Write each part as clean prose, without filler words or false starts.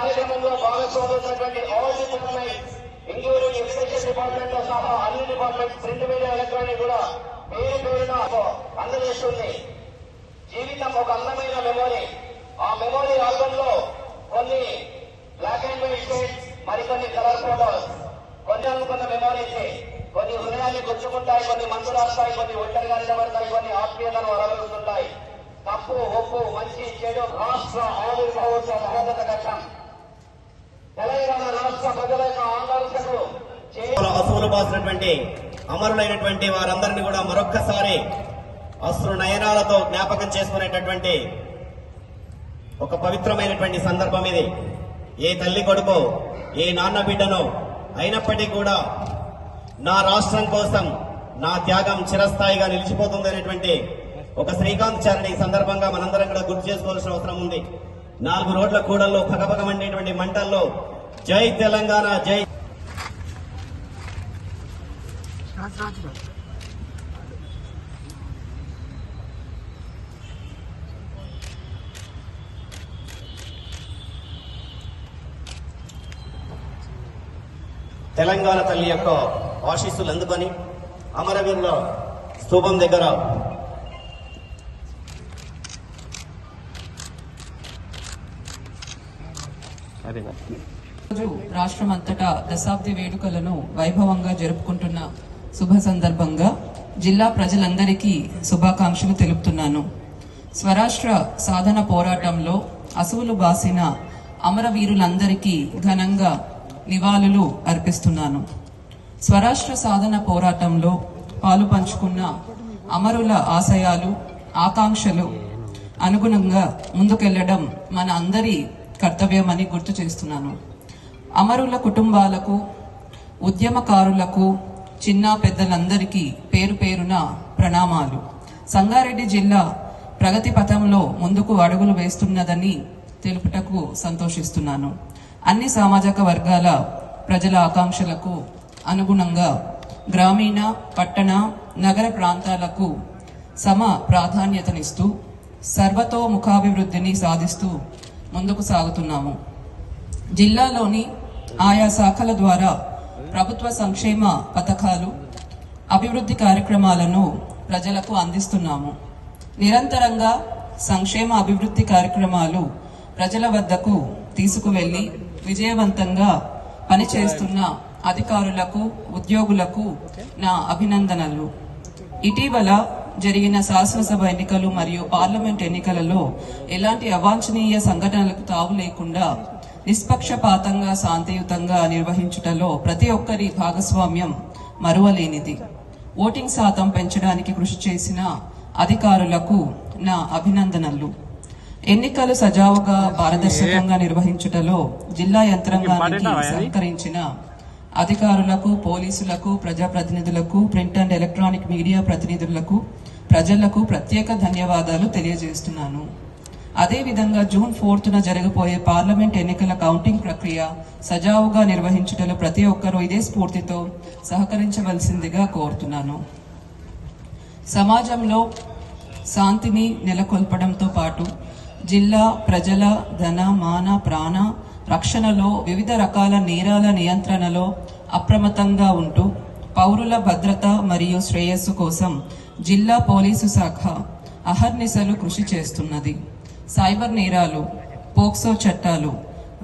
కార్యక్రమంలో భాగస్వామ్యున్నటువంటి all department including education department తో సహా అన్ని డిపార్ట్మెంట్ ప్రింట్ మీడియా ఎలక్ట్రానిక్ కూడా పేరు పేరున అందజేస్తుంది. జీవితం ఒక అందమైన మెమొరీ. ఆ మెమొరీ ఆల్బమ్ లో కొన్ని బ్లాక్ అండ్ వైట్ షేడ్స్, మరికొన్ని కలర్ ఫోటోస్, కొన్ని అనుకున్న మెమొరీస్, కొన్ని హృదయాన్ని గుచ్చుకుంటాయి, కొన్ని మందు రాస్తాయి, కొన్ని ఒంటరిగా నిలబడతాయి, కొన్ని ఆత్మీయతను వరవలుతుంటాయి. తప్పు ఒప్పు మంచి చెడు రాష్ట్ర ఆవిర్భావోత్సవ మహోన్నత ఘట్టం. తెలంగాణ రాష్ట్ర ప్రజల యొక్క ఆకాంక్షకు అసూలు బాసినటువంటి అమరులైనటువంటి వారందరినీ కూడా మరొక్కసారి అశ్రు నయనాలతో జ్ఞాపకం చేసుకునేటటువంటి ఒక పవిత్రమైనటువంటి సందర్భం ఇది. ఏ తల్లి కొడుకో ఏ నాన్న బిడ్డనో అయినప్పటికీ కూడా నా రాష్ట్రం కోసం నా త్యాగం చిరస్థాయిగా నిలిచిపోతుంది అనేటువంటి ఒక శ్రీకాంత్ చారిని ఈ సందర్భంగా మనందరం కూడా గుర్తు చేసుకోవాల్సిన అవసరం ఉంది. 4 రోడ్ల కూడల్లో పగపగమండేటువంటి మంటల్లో జై తెలంగాణ జై తెలంగాణ తల్లి యొక్క ఆశీస్సులు అందుకొని అమరవీరుల స్తూపం దగ్గర రాష్ట్రమంతటా దశాబ్ది వేడుకలను వైభవంగా జరుపుకుంటున్న శుభ సందర్భంగా జిల్లా ప్రజలందరికీ శుభాకాంక్షలు తెలుపుతున్నాను. స్వరాష్ట్ర సాధన పోరాటంలో అసువులు బాసిన అమరవీరులందరికీ ఘనంగా నివాళులు అర్పిస్తున్నాను. స్వరాష్ట్ర సాధన పోరాటంలో పాలు పంచుకున్న అమరుల ఆశయాలు ఆకాంక్షలు అనుగుణంగా ముందుకెళ్లడం మన అందరి కర్తవ్యమని గుర్తు చేస్తున్నాను. అమరుల కుటుంబాలకు, ఉద్యమకారులకు, చిన్న పెద్దలందరికీ పేరు పేరున ప్రణామాలు. సంగారెడ్డి జిల్లా ప్రగతి పథంలో ముందుకు అడుగులు వేస్తున్నదని తెలుపుటకు సంతోషిస్తున్నాను. అన్ని సామాజిక వర్గాల ప్రజల ఆకాంక్షలకు అనుగుణంగా గ్రామీణ, పట్టణ, నగర ప్రాంతాలకు సమ ప్రాధాన్యతనిస్తూ సర్వతోముఖాభివృద్ధిని సాధిస్తూ ముందుకు సాగుతున్నాము. జిల్లాలోని ఆయా శాఖల ద్వారా ప్రభుత్వ సంక్షేమ పథకాలు, అభివృద్ధి కార్యక్రమాలను ప్రజలకు అందిస్తున్నాము. నిరంతరంగా సంక్షేమ అభివృద్ధి కార్యక్రమాలు ప్రజల వద్దకు తీసుకువెళ్లి విజయవంతంగా పనిచేస్తున్న అధికారులకు, ఉద్యోగులకు నా అభినందనలు. ఇటీవల జరిగిన శాసనసభ ఎన్నికలు మరియు పార్లమెంట్ ఎన్నికలలో ఎలాంటి అవాంఛనీయ సంఘటనలకు తావు లేకుండా నిష్పక్షపాతంగా శాంతియుతంగా నిర్వహించుటలో ప్రతి ఒక్కరి భాగస్వామ్యం మరువలేనిది. ఓటింగ్ శాతం పెంచడానికి కృషి చేసిన అధికారులకు నా అభినందనలు. ఎన్నికలు సజావుగా పారదర్శకంగా నిర్వహించుటలో జిల్లా యంత్రాంగానికి సహకరించిన అధికారులకు, పోలీసులకు, ప్రజాప్రతినిధులకు, ప్రింట్ అండ్ ఎలక్ట్రానిక్ మీడియా ప్రతినిధులకు, ప్రజలకు ప్రత్యేక ధన్యవాదాలు తెలియజేస్తున్నాను. అదేవిధంగా జూన్ 4న జరగబోయే పార్లమెంట్ ఎన్నికల కౌంటింగ్ ప్రక్రియ సజావుగా నిర్వహించుటలో ప్రతి ఒక్కరూ ఇదే స్ఫూర్తితో సహకరించవలసిందిగా కోరుతున్నాను. సమాజంలో శాంతిని నెలకొల్పడంతో పాటు జిల్లా ప్రజల ధన, మాన, ప్రాణ రక్షణలో వివిధ రకాల నేరాల నియంత్రణలో అప్రమత్తంగా ఉంటూ పౌరుల భద్రత మరియు శ్రేయస్సు కోసం జిల్లా పోలీసు శాఖ అహర్నిశలు కృషి చేస్తున్నది. సైబర్ నేరాలు, పోక్సో చట్టాలు,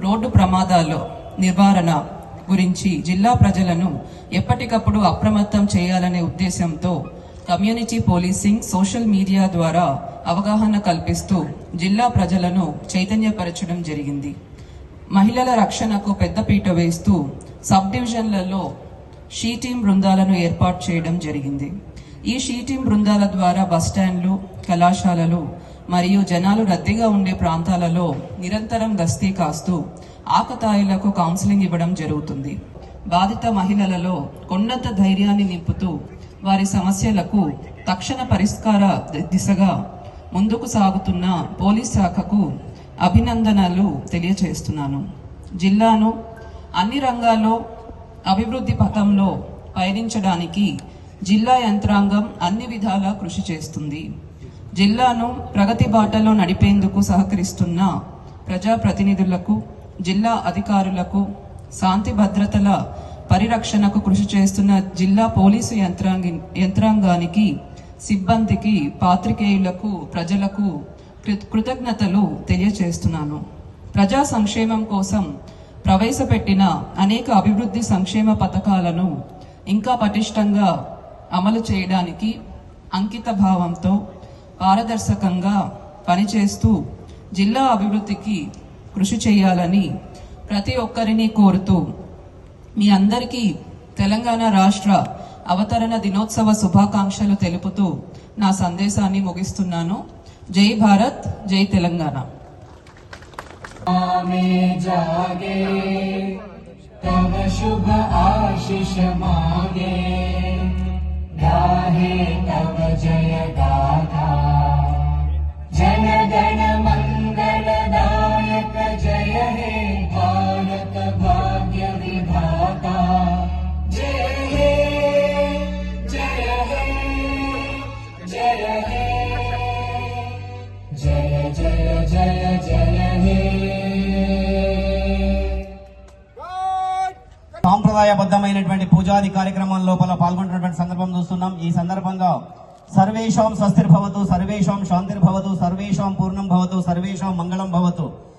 రోడ్డు ప్రమాదాల నివారణ గురించి జిల్లా ప్రజలను ఎప్పటికప్పుడు అప్రమత్తం చేయాలనే ఉద్దేశంతో కమ్యూనిటీ పోలీసింగ్, సోషల్ మీడియా ద్వారా అవగాహన కల్పిస్తూ జిల్లా ప్రజలను చైతన్యపరచడం జరిగింది. మహిళల రక్షణకు పెద్దపీట వేస్తూ సబ్ డివిజన్లలో షీ టీం బృందాలను ఏర్పాటు చేయడం జరిగింది. ఈ షీ టీం బృందాల ద్వారా బస్టాండ్లు, కళాశాలలు మరియు జనాలు రద్దీగా ఉండే ప్రాంతాలలో నిరంతరం గస్తీ కాస్తూ ఆకతాయిలకు కౌన్సిలింగ్ ఇవ్వడం జరుగుతుంది. బాధిత మహిళలలో కొండంత ధైర్యాన్ని నింపుతూ వారి సమస్యలకు తక్షణ పరిష్కార దిశగా ముందుకు సాగుతున్న పోలీస్ శాఖకు అభినందనలు తెలియజేస్తున్నాను. జిల్లాను అన్ని రంగాల్లో అభివృద్ధి పథంలో పయనించడానికి జిల్లా యంత్రాంగం అన్ని విధాలా కృషి చేస్తుంది. జిల్లాను ప్రగతి బాటలో నడిపేందుకు సహకరిస్తున్న ప్రజాప్రతినిధులకు, జిల్లా అధికారులకు, శాంతి భద్రతల పరిరక్షణకు కృషి చేస్తున్న జిల్లా పోలీసు యంత్రాంగానికి, సిబ్బందికి, పాత్రికేయులకు, ప్రజలకు కృతజ్ఞతలు తెలియజేస్తున్నాను. ప్రజా సంక్షేమం కోసం ప్రవేశపెట్టిన అనేక అభివృద్ధి సంక్షేమ పథకాలను ఇంకా పటిష్టంగా అమలు చేయడానికి అంకిత భావంతో పారదర్శకంగా పనిచేస్తూ జిల్లా అభివృద్ధికి కృషి చేయాలని ప్రతి ఒక్కరిని కోరుతూ మీ అందరికీ తెలంగాణ రాష్ట్ర అవతరణ దినోత్సవ శుభాకాంక్షలు తెలుపుతూ నా సందేశాన్ని ముగిస్తున్నాను. జై భారత్, జై తెలంగాణ. जागे तव शुभ आशीष मागे, गाहे तव जय गाथा, जन गण मंगलदायक जय हे भारत भाग्य विधाता, जय हे जय हे जय हे जय जय जय जय हे. సాంప్రదాయబద్ధమైనటువంటి పూజాది కార్యక్రమం లోపల పాల్గొంటున్నటువంటి సందర్భం చూస్తున్నాం. ఈ సందర్భంగా సర్వేషాం స్వస్తిర్భవతు, సర్వేషాం శాంతిర్భవతు, సర్వేషాం పూర్ణం భవతు, సర్వేషాం మంగళం భవతు.